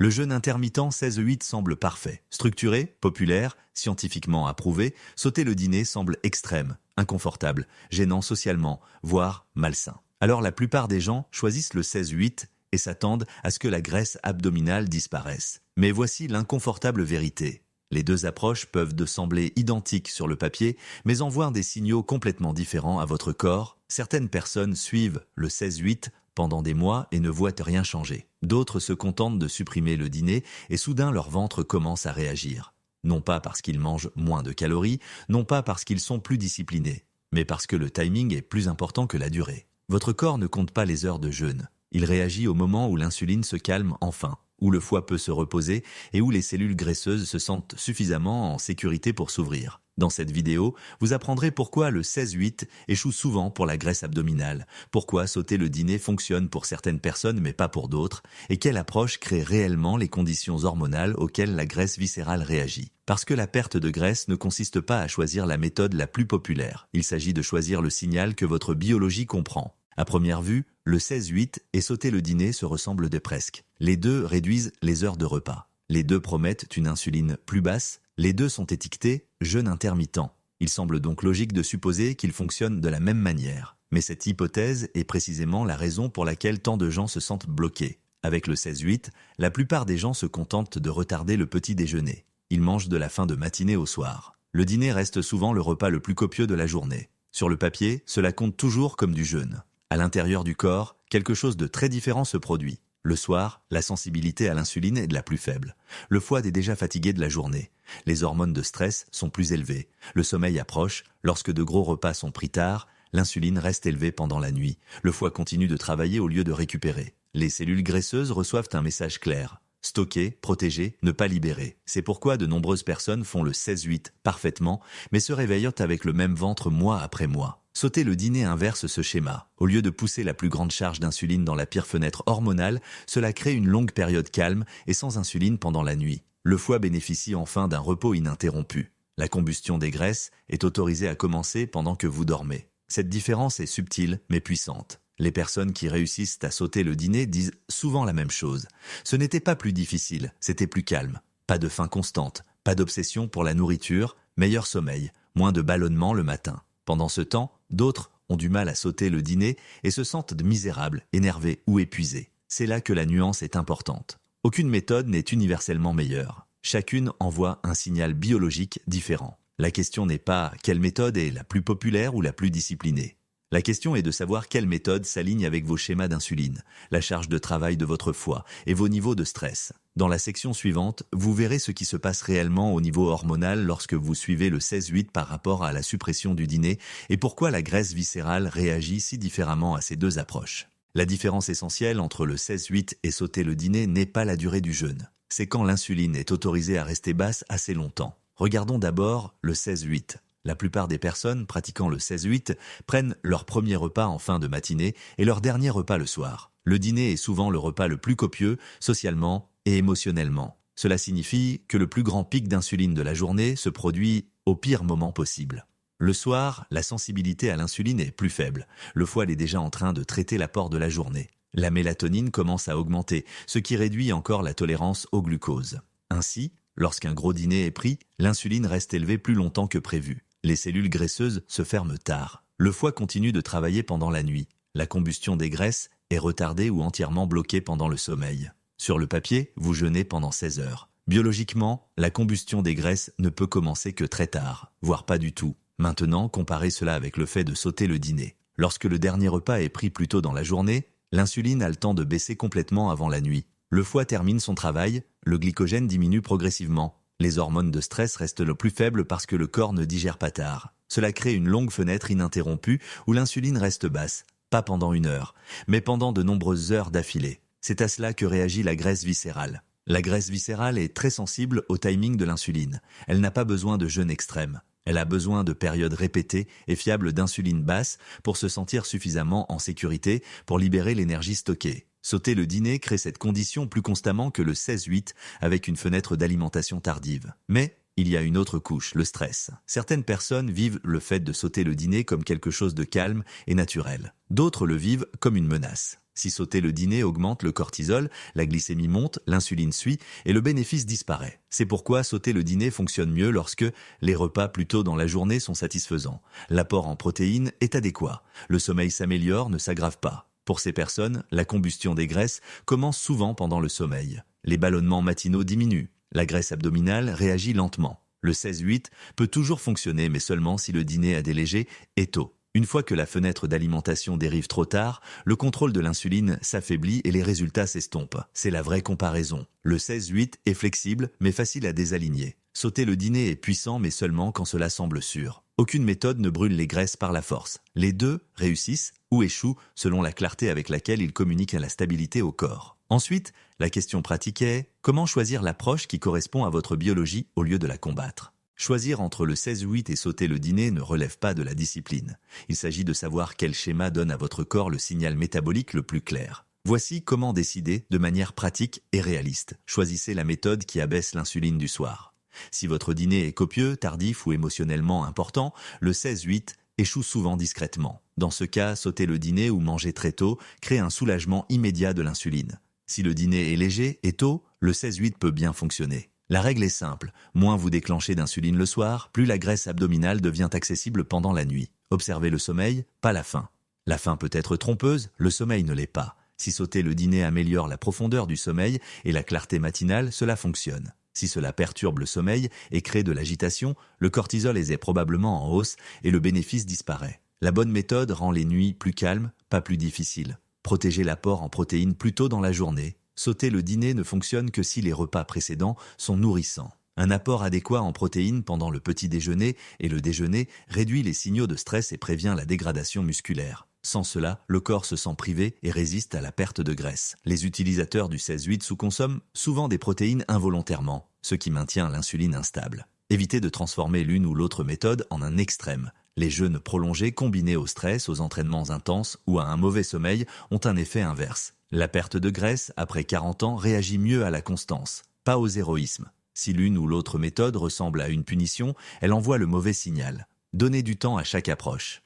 Le jeûne intermittent 16-8 semble parfait. Structuré, populaire, scientifiquement approuvé, sauter le dîner semble extrême, inconfortable, gênant socialement, voire malsain. Alors la plupart des gens choisissent le 16-8 et s'attendent à ce que la graisse abdominale disparaisse. Mais voici l'inconfortable vérité. Les deux approches peuvent sembler identiques sur le papier, mais envoient des signaux complètement différents à votre corps. Certaines personnes suivent le 16-8 pendant des mois et ne voient rien changer. D'autres se contentent de supprimer le dîner et soudain leur ventre commence à réagir. Non pas parce qu'ils mangent moins de calories, non pas parce qu'ils sont plus disciplinés, mais parce que le timing est plus important que la durée. Votre corps ne compte pas les heures de jeûne. Il réagit au moment où l'insuline se calme enfin, où le foie peut se reposer et où les cellules graisseuses se sentent suffisamment en sécurité pour s'ouvrir. Dans cette vidéo, vous apprendrez pourquoi le 16-8 échoue souvent pour la graisse abdominale, pourquoi sauter le dîner fonctionne pour certaines personnes mais pas pour d'autres, et quelle approche crée réellement les conditions hormonales auxquelles la graisse viscérale réagit. Parce que la perte de graisse ne consiste pas à choisir la méthode la plus populaire, il s'agit de choisir le signal que votre biologie comprend. À première vue, le 16-8 et sauter le dîner se ressemblent de presque. Les deux réduisent les heures de repas. Les deux promettent une insuline plus basse. Les deux sont étiquetés « jeûne intermittent ». Il semble donc logique de supposer qu'ils fonctionnent de la même manière. Mais cette hypothèse est précisément la raison pour laquelle tant de gens se sentent bloqués. Avec le 16-8, la plupart des gens se contentent de retarder le petit déjeuner. Ils mangent de la fin de matinée au soir. Le dîner reste souvent le repas le plus copieux de la journée. Sur le papier, cela compte toujours comme du jeûne. À l'intérieur du corps, quelque chose de très différent se produit. Le soir, la sensibilité à l'insuline est de la plus faible. Le foie est déjà fatigué de la journée. Les hormones de stress sont plus élevées. Le sommeil approche. Lorsque de gros repas sont pris tard, l'insuline reste élevée pendant la nuit. Le foie continue de travailler au lieu de récupérer. Les cellules graisseuses reçoivent un message clair. Stocker, protéger, ne pas libérer. C'est pourquoi de nombreuses personnes font le 16-8 parfaitement, mais se réveillent avec le même ventre mois après mois. Sauter le dîner inverse ce schéma. Au lieu de pousser la plus grande charge d'insuline dans la pire fenêtre hormonale, cela crée une longue période calme et sans insuline pendant la nuit. Le foie bénéficie enfin d'un repos ininterrompu. La combustion des graisses est autorisée à commencer pendant que vous dormez. Cette différence est subtile mais puissante. Les personnes qui réussissent à sauter le dîner disent souvent la même chose. Ce n'était pas plus difficile, c'était plus calme. Pas de faim constante, pas d'obsession pour la nourriture, meilleur sommeil, moins de ballonnement le matin. Pendant ce temps, d'autres ont du mal à sauter le dîner et se sentent misérables, énervés ou épuisés. C'est là que la nuance est importante. Aucune méthode n'est universellement meilleure. Chacune envoie un signal biologique différent. La question n'est pas quelle méthode est la plus populaire ou la plus disciplinée. La question est de savoir quelle méthode s'aligne avec vos schémas d'insuline, la charge de travail de votre foie et vos niveaux de stress. Dans la section suivante, vous verrez ce qui se passe réellement au niveau hormonal lorsque vous suivez le 16-8 par rapport à la suppression du dîner et pourquoi la graisse viscérale réagit si différemment à ces deux approches. La différence essentielle entre le 16-8 et sauter le dîner n'est pas la durée du jeûne. C'est quand l'insuline est autorisée à rester basse assez longtemps. Regardons d'abord le 16-8. La plupart des personnes pratiquant le 16-8 prennent leur premier repas en fin de matinée et leur dernier repas le soir. Le dîner est souvent le repas le plus copieux, socialement et émotionnellement. Cela signifie que le plus grand pic d'insuline de la journée se produit au pire moment possible. Le soir, la sensibilité à l'insuline est plus faible. Le foie est déjà en train de traiter l'apport de la journée. La mélatonine commence à augmenter, ce qui réduit encore la tolérance au glucose. Ainsi, lorsqu'un gros dîner est pris, l'insuline reste élevée plus longtemps que prévu. Les cellules graisseuses se ferment tard. Le foie continue de travailler pendant la nuit. La combustion des graisses est retardée ou entièrement bloquée pendant le sommeil. Sur le papier, vous jeûnez pendant 16 heures. Biologiquement, la combustion des graisses ne peut commencer que très tard, voire pas du tout. Maintenant, comparez cela avec le fait de sauter le dîner. Lorsque le dernier repas est pris plus tôt dans la journée, l'insuline a le temps de baisser complètement avant la nuit. Le foie termine son travail, le glycogène diminue progressivement. Les hormones de stress restent le plus faibles parce que le corps ne digère pas tard. Cela crée une longue fenêtre ininterrompue où l'insuline reste basse, pas pendant 1 heure, mais pendant de nombreuses heures d'affilée. C'est à cela que réagit la graisse viscérale. La graisse viscérale est très sensible au timing de l'insuline. Elle n'a pas besoin de jeûne extrême. Elle a besoin de périodes répétées et fiables d'insuline basse pour se sentir suffisamment en sécurité pour libérer l'énergie stockée. Sauter le dîner crée cette condition plus constamment que le 16-8 avec une fenêtre d'alimentation tardive. Mais il y a une autre couche, le stress. Certaines personnes vivent le fait de sauter le dîner comme quelque chose de calme et naturel. D'autres le vivent comme une menace. Si sauter le dîner augmente le cortisol, la glycémie monte, l'insuline suit et le bénéfice disparaît. C'est pourquoi sauter le dîner fonctionne mieux lorsque les repas plus tôt dans la journée sont satisfaisants. L'apport en protéines est adéquat. Le sommeil s'améliore, ne s'aggrave pas. Pour ces personnes, la combustion des graisses commence souvent pendant le sommeil. Les ballonnements matinaux diminuent. La graisse abdominale réagit lentement. Le 16-8 peut toujours fonctionner, mais seulement si le dîner adélégé est tôt. Une fois que la fenêtre d'alimentation dérive trop tard, le contrôle de l'insuline s'affaiblit et les résultats s'estompent. C'est la vraie comparaison. Le 16-8 est flexible, mais facile à désaligner. Sauter le dîner est puissant, mais seulement quand cela semble sûr. Aucune méthode ne brûle les graisses par la force. Les deux réussissent ou échouent selon la clarté avec laquelle ils communiquent à la stabilité au corps. Ensuite, la question pratique est « Comment choisir l'approche qui correspond à votre biologie au lieu de la combattre ?» Choisir entre le 16-8 et sauter le dîner ne relève pas de la discipline. Il s'agit de savoir quel schéma donne à votre corps le signal métabolique le plus clair. Voici comment décider de manière pratique et réaliste. Choisissez la méthode qui abaisse l'insuline du soir. Si votre dîner est copieux, tardif ou émotionnellement important, le 16-8 échoue souvent discrètement. Dans ce cas, sauter le dîner ou manger très tôt crée un soulagement immédiat de l'insuline. Si le dîner est léger et tôt, le 16-8 peut bien fonctionner. La règle est simple, moins vous déclenchez d'insuline le soir, plus la graisse abdominale devient accessible pendant la nuit. Observez le sommeil, pas la faim. La faim peut être trompeuse, le sommeil ne l'est pas. Si sauter le dîner améliore la profondeur du sommeil et la clarté matinale, cela fonctionne. Si cela perturbe le sommeil et crée de l'agitation, le cortisol est probablement en hausse et le bénéfice disparaît. La bonne méthode rend les nuits plus calmes, pas plus difficiles. Protégez l'apport en protéines plus tôt dans la journée. Sauter le dîner ne fonctionne que si les repas précédents sont nourrissants. Un apport adéquat en protéines pendant le petit déjeuner et le déjeuner réduit les signaux de stress et prévient la dégradation musculaire. Sans cela, le corps se sent privé et résiste à la perte de graisse. Les utilisateurs du 16-8 sous-consomment souvent des protéines involontairement, ce qui maintient l'insuline instable. Évitez de transformer l'une ou l'autre méthode en un extrême. Les jeûnes prolongés combinés au stress, aux entraînements intenses ou à un mauvais sommeil ont un effet inverse. La perte de graisse, après 40 ans, réagit mieux à la constance, pas aux héroïsmes. Si l'une ou l'autre méthode ressemble à une punition, elle envoie le mauvais signal. Donnez du temps à chaque approche.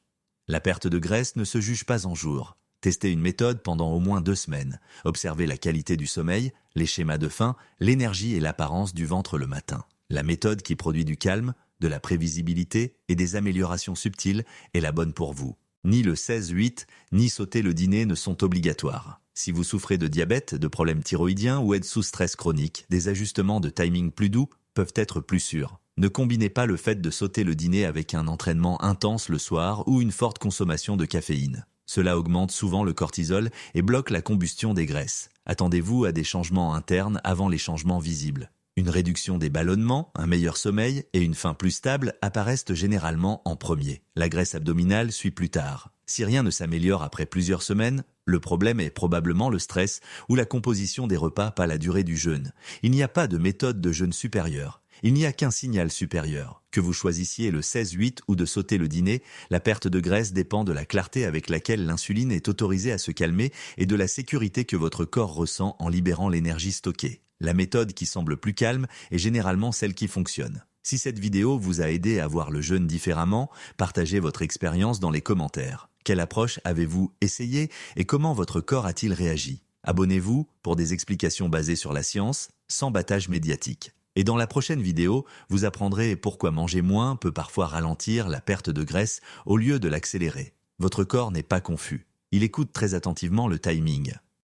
La perte de graisse ne se juge pas en jours. Testez une méthode pendant au moins 2 semaines. Observez la qualité du sommeil, les schémas de faim, l'énergie et l'apparence du ventre le matin. La méthode qui produit du calme, de la prévisibilité et des améliorations subtiles est la bonne pour vous. Ni le 16-8, ni sauter le dîner ne sont obligatoires. Si vous souffrez de diabète, de problèmes thyroïdiens ou êtes sous stress chronique, des ajustements de timing plus doux peuvent être plus sûrs. Ne combinez pas le fait de sauter le dîner avec un entraînement intense le soir ou une forte consommation de caféine. Cela augmente souvent le cortisol et bloque la combustion des graisses. Attendez-vous à des changements internes avant les changements visibles. Une réduction des ballonnements, un meilleur sommeil et une faim plus stable apparaissent généralement en premier. La graisse abdominale suit plus tard. Si rien ne s'améliore après plusieurs semaines, le problème est probablement le stress ou la composition des repas, pas la durée du jeûne. Il n'y a pas de méthode de jeûne supérieure. Il n'y a qu'un signal supérieur. Que vous choisissiez le 16-8 ou de sauter le dîner, la perte de graisse dépend de la clarté avec laquelle l'insuline est autorisée à se calmer et de la sécurité que votre corps ressent en libérant l'énergie stockée. La méthode qui semble plus calme est généralement celle qui fonctionne. Si cette vidéo vous a aidé à voir le jeûne différemment, partagez votre expérience dans les commentaires. Quelle approche avez-vous essayé et comment votre corps a-t-il réagi? Abonnez-vous pour des explications basées sur la science, sans battage médiatique. Et dans la prochaine vidéo, vous apprendrez pourquoi manger moins peut parfois ralentir la perte de graisse au lieu de l'accélérer. Votre corps n'est pas confus. Il écoute très attentivement le timing.